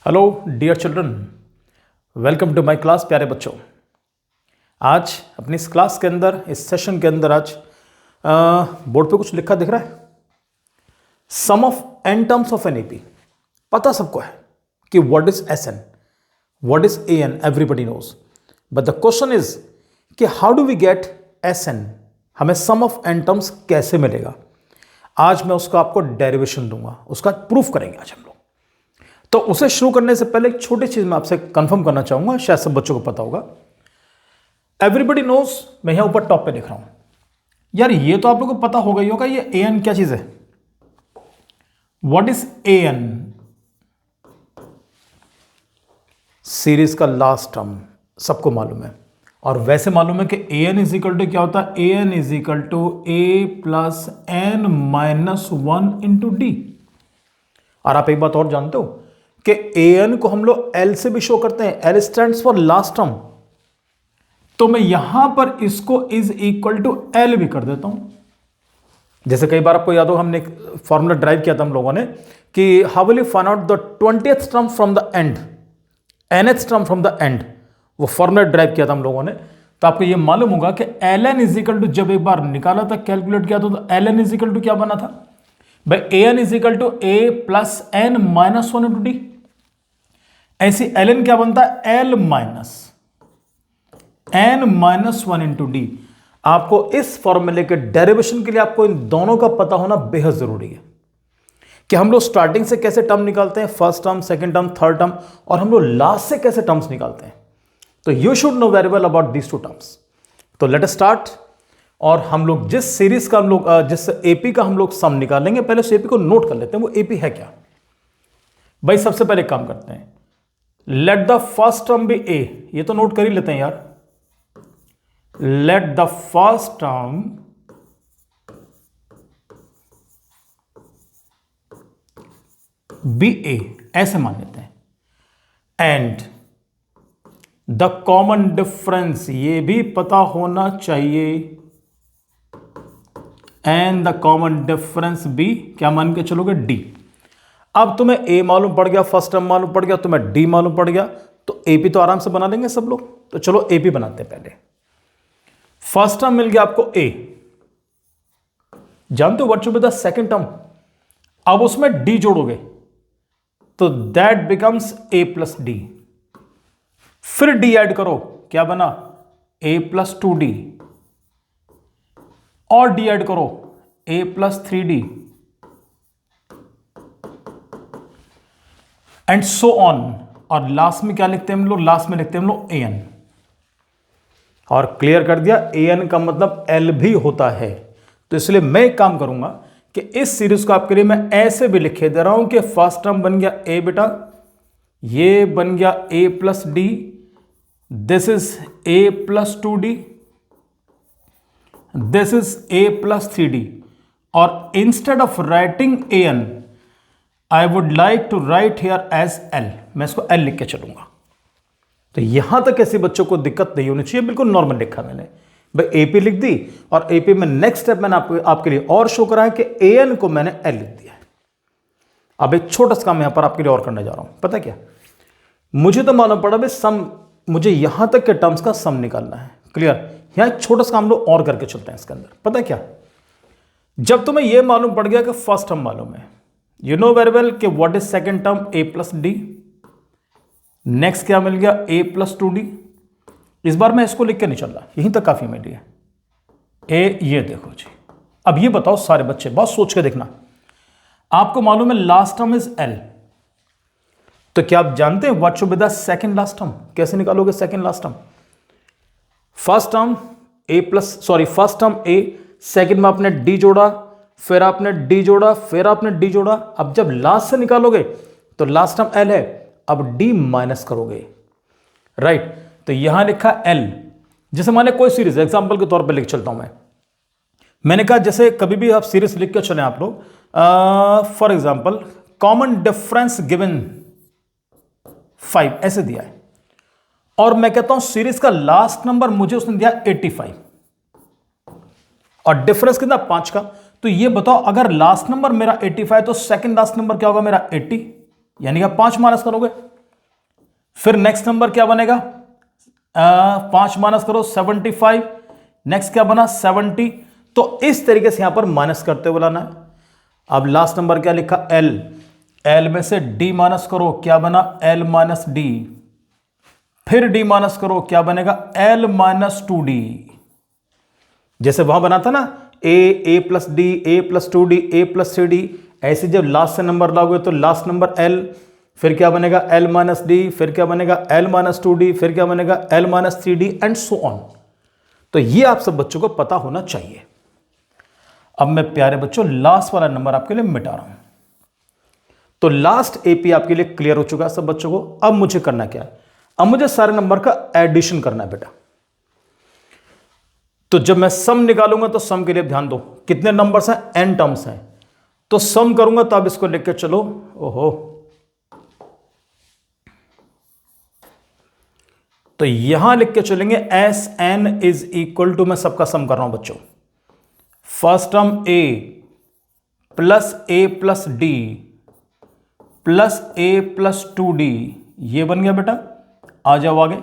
Hello dear children, welcome to my class. प्यारे बच्चों, आज अपनी इस क्लास के अंदर, इस सेशन के अंदर आज बोर्ड पे कुछ लिखा दिख रहा है। Sum of N terms of an AP. पता सबको है कि what is S N, what is A N, everybody knows. But the question is कि how do we get S N, हमें सम ऑफ एन टर्म्स कैसे मिलेगा। आज मैं उसका आपको डेरिवेशन दूंगा, उसका प्रूफ करेंगे आज हम लोग। तो उसे शुरू करने से पहले एक छोटी चीज मैं आपसे कंफर्म करना चाहूंगा, शायद सब बच्चों को पता होगा। एवरीबडी नोज, मैं यहां ऊपर टॉप पे लिख रहा हूं। यार ये तो आप लोगों को पता होगा ही होगा, ये ए एन क्या चीज है। What is A N? Series का लास्ट टर्म सबको मालूम है, और वैसे मालूम है कि A N is equal to क्या होता है। A N is equal to A plus N minus one into D. और आप एक बात और जानते हो कि ए एन को हम लोग एल से भी शो करते हैं। L stands for last term. तो मैं यहां पर इसको इज इक्वल टू एल भी कर देता हूं। जैसे कई बार आपको याद हो, हमने एक फॉर्मूला ड्राइव किया था हम लोगों ने कि how will you find out the 20th term from the end, nth term from the end. वो फॉर्मूला ड्राइव किया था हम लोगों ने। तो आपको ये मालूम होगा कि L N is equal to, जब एक बार निकाला था, कैलकुलेट किया था, तो L N is equal to क्या बना था भाई, A N is equal to A plus N minus one into D. ऐसी एल एन क्या बनता है, L minus N minus one into D. आपको इस फॉर्मूले के डेरिवेशन के लिए आपको इन दोनों का पता होना बेहद जरूरी है कि हम लोग स्टार्टिंग से कैसे टर्म निकालते हैं, first term, second term, third term, और हम लोग लास्ट से कैसे टर्म्स निकालते हैं। तो you should know very well about these two terms. तो लेट अस स्टार्ट। और हम लोग जिस सीरीज का हम लोग जिस एपी का हम लोग सम निकालेंगे, पहले उस एपी को नोट कर लेते हैं। वो एपी है क्या भाई। सबसे पहले काम करते हैं, let the first term be A. ये तो नोट कर ही लेते हैं यार। Let the first term be A, ऐसे मान लेते हैं। एंड द कॉमन डिफरेंस, ये भी पता होना चाहिए। And the common difference be, क्या मान के चलोगे, डी। अब तुम्हें ए मालूम पड़ गया, फर्स्ट टर्म मालूम पड़ गया, तुम्हें डी मालूम पड़ गया, तो एपी तो आराम से बना लेंगे सब लोग। तो चलो एपी बनाते हैं। पहले फर्स्ट टर्म मिल गया आपको ए, जानते हो what should be the second term. अब उसमें डी जोड़ोगे तो that becomes A plus D. फिर डी ऐड करो, क्या बना, ए प्लस टू डी। और डी ऐड करो, A plus three D, and so on. और लास्ट में क्या लिखते हैं हम लोग, लास्ट में लिखते हैं हम लोग ए एन। और क्लियर कर दिया, ए एन का मतलब एल भी होता है। तो इसलिए मैं एक काम करूंगा कि इस सीरीज को आपके लिए मैं ऐसे भी लिखे दे रहा हूं कि फर्स्ट टर्म बन गया ए बेटा, ये बन गया A plus D, this is A plus two D, this is A plus three D. और instead of writing A N, I would like to write here as L. मैं इसको एल लिख के चलूंगा। तो यहां तक ऐसे बच्चों को दिक्कत नहीं होनी चाहिए, बिल्कुल नॉर्मल लिखा मैंने भाई। एपी लिख दी, और एपी में नेक्स्ट स्टेप मैंने आपके लिए और शो करा है कि ए एन को मैंने एल लिख दिया है। अब एक छोटा सा काम यहां पर आपके लिए और करने जा रहा हूं। पता क्या, मुझे तो मालूम पड़ा भाई सम, मुझे यहां तक के टर्म्स का सम निकालना है। क्लियर। यहां एक छोटा सा काम लोग और करके चलते हैं इसके अंदर। पता क्या, जब तुम्हें यह मालूम पड़ गया कि फर्स्ट टर्म मालूम है, यू नो वेरी वेल कि what is second term, A plus D. Next क्या मिल गया, ए प्लस टू डी। इस बार मैं इसको लिख के नहीं चल रहा, यहीं तक काफी मेरे लिए। ए, ये देखो जी। अब ये बताओ सारे बच्चे, बहुत सोच के देखना। आपको मालूम है लास्ट टर्म इज एल, तो क्या आप जानते हैं what should be the second last term. कैसे निकालोगे second last term, first term A plus, sorry first term A, second में आपने डी जोड़ा, फिर आपने डी जोड़ा, फिर आपने डी जोड़ा। अब जब लास्ट से निकालोगे तो लास्ट टर्म एल है, अब डी माइनस करोगे, राइट। तो यहां लिखा एल। जैसे माने कोई सीरीज, एग्जांपल के तौर पे लिख चलता हूं मैंने कहा जैसे कभी भी आप सीरीज लिख के चले आप लोग, for example common difference given 5 ऐसे दिया है, और मैं कहता हूं सीरीज का लास्ट नंबर मुझे उसने दिया 85, और डिफरेंस कितना 5 का। तो ये बताओ अगर लास्ट नंबर मेरा 85 तो सेकंड लास्ट नंबर क्या होगा मेरा 80, यानी कि 5 माइनस करोगे फिर नेक्स्ट नंबर क्या बनेगा, 5 माइनस करो 75, नेक्स्ट क्या बना 70। तो इस तरीके से यहां पर माइनस करते हुए लाना है। अब लास्ट नंबर क्या लिखा, एल, एल में से डी माइनस करो, क्या बना एल माइनस डी, फिर डी माइनस करो, क्या बनेगा एल माइनस 2d। जैसे वहां बना था ना ए प्लस डी, ए प्लस 2d, ए प्लस 3d, ऐसे जब लास्ट से नंबर लाओगे तो लास्ट नंबर एल, फिर क्या बनेगा एल माइनस डी, फिर क्या बनेगा एल माइनस 2d, फिर क्या बनेगा L minus 3d and so on. तो ये आप सब बच्चों को पता होना चाहिए। अब मैं प्यारे बच्चों लास्ट वाला नंबर आपके लिए मिटा रहा हूं। तो लास्ट एपी आपके लिए क्लियर हो चुका है सब बच्चों को। अब मुझे करना क्या है, अब मुझे सारे नंबर का एडिशन करना है बेटा। तो जब मैं सम निकालूंगा तो सम के लिए ध्यान दो, कितने नंबर्स हैं, एन टर्म्स हैं। तो सम करूंगा तो आप इसको लिख के चलो, ओहो, तो यहां लिख के चलेंगे S N is equal to, मैं सबका सम कर रहा हूं बच्चों, first term A plus D plus A plus 2d, ये बन गया बेटा। आ जाओ आगे,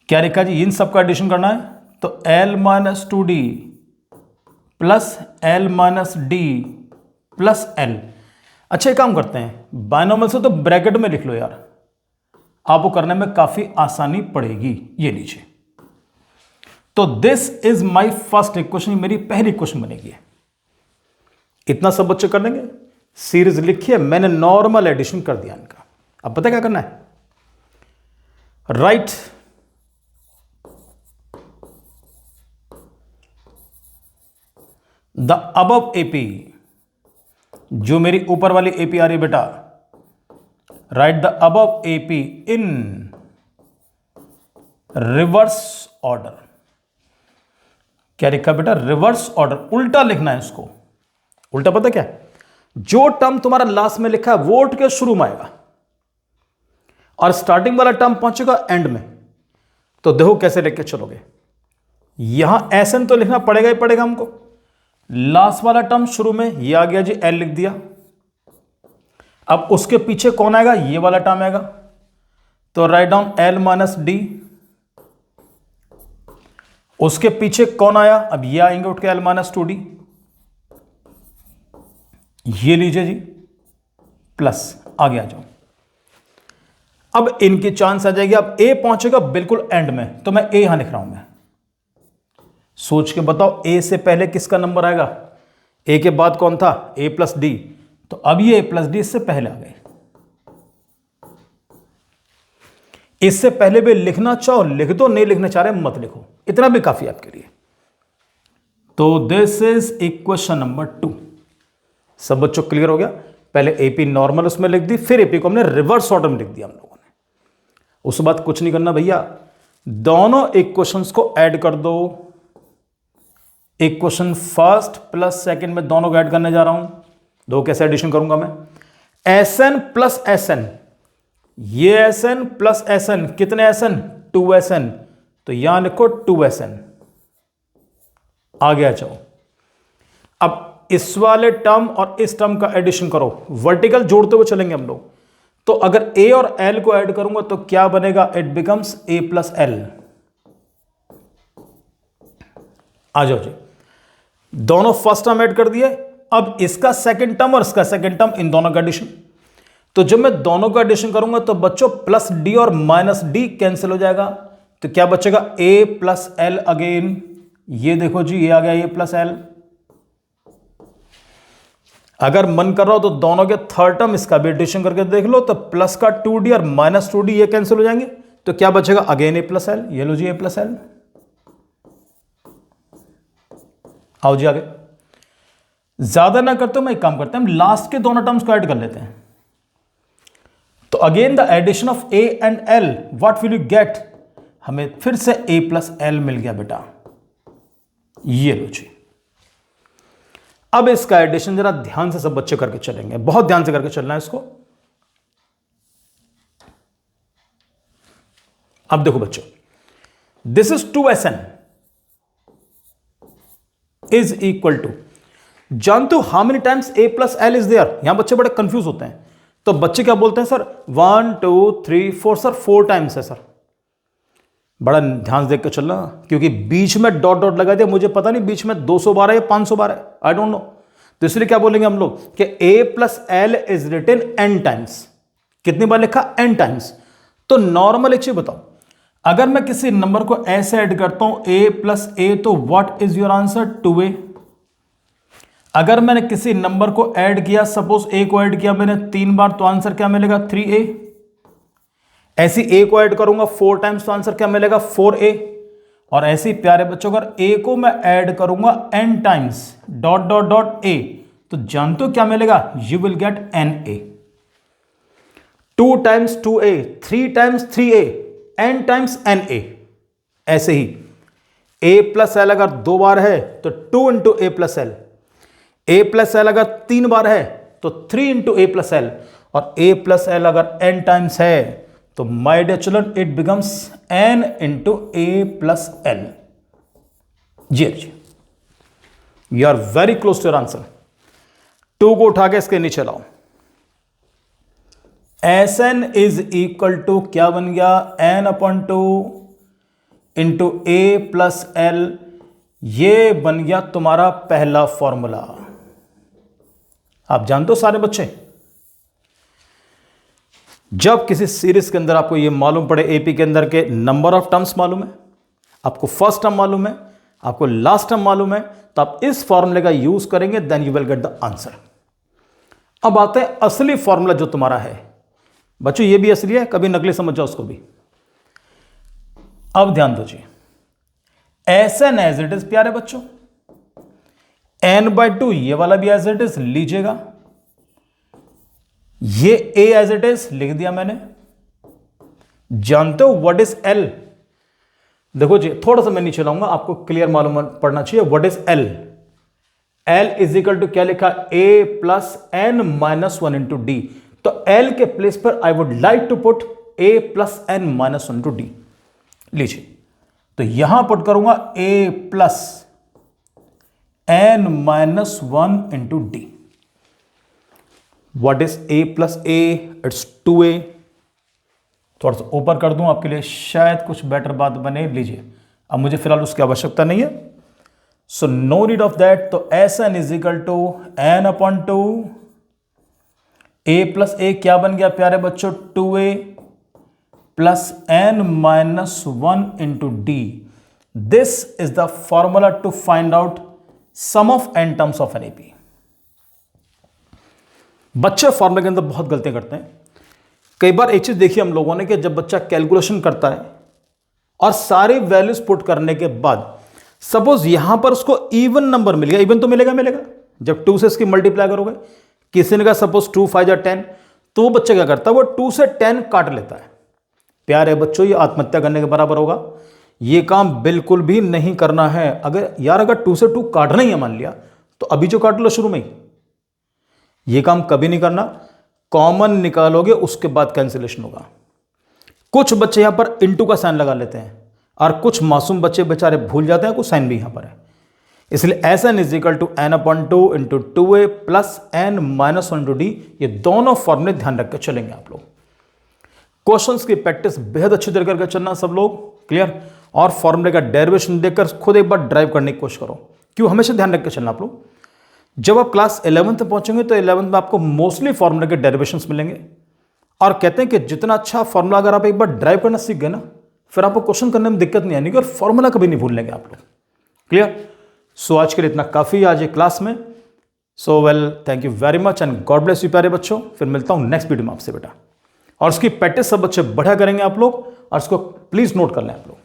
क्या लिखा जी, इन सबका एडिशन करना है। तो l minus 2d plus L minus D plus L. अच्छा एक काम करते हैं, बायनोमियल से तो ब्रैकेट में लिख लो यार, आपको करने में काफी आसानी पड़ेगी। ये लीजिए, तो this is my first equation, मेरी पहली इक्वेशन बनेगी। इतना सब बच्चे कर लेंगे, सीरीज लिखिए, मैंने नॉर्मल एडिशन कर दिया इनका। अब पता क्या करना है, राइट द अबव एपी, जो मेरी ऊपर वाली एपी आ रही है बेटा, right the above AP in reverse order. क्या लिखा बेटा, रिवर्स ऑर्डर, उल्टा लिखना है इसको। उल्टा पता क्या है, जो टर्म तुम्हारा लास्ट में लिखा है वो उठ के शुरू में आएगा और स्टार्टिंग वाला टर्म पहुंचेगा एंड में। तो देखो कैसे लिख के चलोगे, यहां एसएन तो लिखना पड़ेगा ही पड़ेगा हमको। लास्ट वाला टर्म शुरू में, ये आ गया जी, एल लिख दिया। अब उसके पीछे कौन आएगा, ये वाला टर्म आएगा, तो write down L minus D. उसके पीछे कौन आया, अब ये आएंगे उठ के एल माइनस 2d, ये लीजिए जी, प्लस आगे आ जाओ। अब इनकी चांस आ जाएगी, अब ए पहुंचेगा बिल्कुल एंड में, तो मैं ए यहां लिख रहा हूं। मैं सोच के बताओ, ए से पहले किसका नंबर आएगा, ए के बाद कौन था, ए प्लस डी। तो अब ये ए प्लस डी इससे पहले आ गए। इससे पहले भी लिखना चाहो लिख दो, नहीं लिखना चाह रहे मत लिखो, इतना भी काफी आपके लिए। तो दिस इज इक्वेशन नंबर 2। सब बच्चों क्लियर हो गया। पहले एपी नॉर्मल उसमें लिख दी, फिर एपी को हमने रिवर्स ऑर्डर में लिख दिया हम लोगों ने। उस बाद कुछ नहीं करना भैया, दोनों इक्वेशंस को ऐड कर दो। इक्वेशन फर्स्ट प्लस सेकंड में दोनों को ऐड करने जा रहा हूं। दो कैसे एडिशन करूंगा मैं, S N plus S N, ये S N plus S N, कितने एस एन, 2SN, तो यहां लिखो 2SN। आगे आ जाओ, अब इस वाले टर्म और इस टर्म का एडिशन करो, वर्टिकल जोड़ते हुए चलेंगे हम लोग। तो अगर ए और एल को ऐड करूंगा तो क्या बनेगा, it becomes A plus L. आ जाओ जी, दोनों फर्स्ट टर्म ऐड कर दिए। अब इसका सेकंड टर्म और इसका सेकंड टर्म, इन दोनों का एडिशन। तो जब मैं दोनों का एडिशन करूंगा तो बच्चों प्लस डी और माइनस डी कैंसिल हो जाएगा, तो क्या बचेगा, ए प्लस एल अगेन। ये देखो जी, ये आ गया ए प्लस एल। अगर मन कर रहा हो तो दोनों के थर्ड टर्म इसका भी एडिशन करके देख लो, तो प्लस का 2d और माइनस 2d ये कैंसिल हो जाएंगे, तो क्या बचेगा, अगेन ए प्लस एल। ये लो जी, ए प्लस एल। आओ जी आगे, ज्यादा ना करते हो, मैं एक काम करते हैं, हम लास्ट के दोनों टर्म्स को ऐड कर लेते हैं। तो again the addition of A and L, what will you get, हमें फिर से ए प्लस एल मिल गया बेटा। ये लो जी, अब इसका एडिशन जरा ध्यान से सब बच्चे करके चलेंगे, बहुत ध्यान से करके चलना है इसको। अब देखो बच्चों, this is 2SN is equal to, जानते हो how many times A plus L is there. यहां बच्चे बड़े कंफ्यूज होते हैं। तो बच्चे क्या बोलते हैं सर 1 2 3 4 सर 4 टाइम्स है सर। बड़ा ध्यान देख कर चलना, क्योंकि बीच में डॉट डॉट लगा दिया, मुझे पता नहीं बीच में 212 या 512 है, आई डोंट नो। तो इसलिए क्या बोलेंगे हम लोग कि a plus L is written n times. कितनी बार लिखा? n times. तो नॉर्मल एक चीज बताओ, अगर मैं किसी नंबर को ऐसे ऐड करता हूं a प्लस ए, तो what is your answer? 2a। अगर मैंने किसी नंबर को ऐड किया, सपोज a को ऐड किया मैंने 3 बार, तो आंसर क्या मिलेगा? 3a। ऐसी a को ऐड करूंगा 4 टाइम्स, तो आंसर क्या मिलेगा? 4a। और ऐसे ही प्यारे बच्चों, अगर a को मैं ऐड करूंगा n times dot dot dot a, तो जानते हो क्या मिलेगा? You will gate na। 2 times 2a, 3 times 3a, n times na। ऐसे ही a प्लस एल अगर 2 बार है तो 2 into A plus L, a plus L अगर 3 बार है तो 3 इंटू ए प्लस एल, और a प्लस एल अगर n टाइम्स है तो my dear children it becomes n into A plus L. जी, you are very close to your answer. 2 को उठा के इसके नीचे लाओ। Sn इज इक्वल टू क्या बन गया? n upon 2 into A plus L. ये बन गया तुम्हारा पहला फॉर्मूला। आप जानते हो सारे बच्चे, जब किसी सीरीज के अंदर आपको ये मालूम पड़े, एपी के अंदर के नंबर ऑफ टर्म्स मालूम है, आपको फर्स्ट टर्म मालूम है, आपको लास्ट टर्म मालूम है, तो आप इस फॉर्मूले का यूज करेंगे, then you will get the answer. अब आते हैं असली फॉर्मूला जो तुम्हारा है। बच्चों ये भी असली है, कभी नकली समझ जाओ उसको भी। अब ध्यान दो जी, Sn एज इट इज प्यारे बच्चों, n/2 ये वाला भी एज इट इज लीजिएगा, ये a एज इट इज लिख दिया मैंने। जानते हो व्हाट इज l? देखो जी, थोड़ा सा मैं नीचे लाऊंगा, आपको क्लियर मालूम पड़ना चाहिए what is l। l is equal to क्या लिखा? a plus n minus 1 into D. तो l के प्लेस पर I would like to put a plus n minus 1 into D. लीजिए, तो यहां पुट करूंगा a plus n minus 1 into D. What is a plus a? It's 2a। थोड़ा सा ऊपर कर दूं आपके लिए, शायद कुछ बेटर बात बने। लीजिए, अब मुझे फिलहाल उसकी आवश्यकता नहीं है, so no need of that. तो Sn is equal to n upon 2, a plus a क्या बन गया प्यारे बच्चों? 2a plus n minus 1 into D. This is the formula to find out sum of n terms of an AP. बच्चे फॉर्मूले के अंदर बहुत गलतियां करते हैं। कई बार एक चीज देखी हम लोगों ने कि जब बच्चा कैलकुलेशन करता है और सारी वैल्यूज पुट करने के बाद, सपोज यहां पर उसको इवन नंबर मिल गया, इवन तो मिलेगा जब 2 से इसकी मल्टीप्लाई करोगे। किसी ने कहा सपोज 2 5 या 10, तो वो बच्चा क्या करता है? वो 2 से 10 काट लेता है। प्यारे बच्चों, ये आत्महत्या करने के बराबर होगा। ये काम बिल्कुल भी नहीं करना है। अगर 2 से 2 काटना ही है मान लिया, तो अभी जो काट लो शुरू में ही, ये काम कभी नहीं करना। कॉमन निकालोगे उसके बाद कैंसिलेशन होगा। कुछ बच्चे यहां पर इंटू का साइन लगा लेते हैं, और कुछ मासूम बच्चे बेचारे भूल जाते हैं, कुछ साइन भी यहां पर है। इसलिए Sn is equal to n upon 2 into 2a plus n minus 1 into D. ये दोनों फॉर्मूले ध्यान रख कर चलेंगे आप लोग। क्वेश्चंस की प्रैक्टिस बेहद अच्छी तरह करके चलना सब लोग, क्लियर। और फॉर्मूले का डेरिवेशन देखकर खुद एक बार ड्राइव करने की कोशिश करो। क्यों? हमेशा ध्यान रख कर चलना आप लोग। जब आप क्लास 11th में पहुंचेंगे तो 11th में आपको मोस्टली फॉर्मूले के डेरिवेशंस मिलेंगे, और कहते हैं कि जितना अच्छा फॉर्मूला अगर आप एक बार ड्राइव करना सीख गए ना, फिर आपको क्वेश्चन करने में दिक्कत नहीं आएगी, और फॉर्मूला कभी नहीं भूलेंगे आप लोग, क्लियर। सो आज के लिए इतना काफ़ी आज एक क्लास में। So well, thank you very much and God bless you प्यारे बच्चों। फिर मिलता हूँ नेक्स्ट वीडियो में आपसे बेटा, और उसकी प्रैक्टिस सब बच्चे बढ़िया करेंगे आप लोग, और इसको प्लीज़ नोट कर लें आप लोग।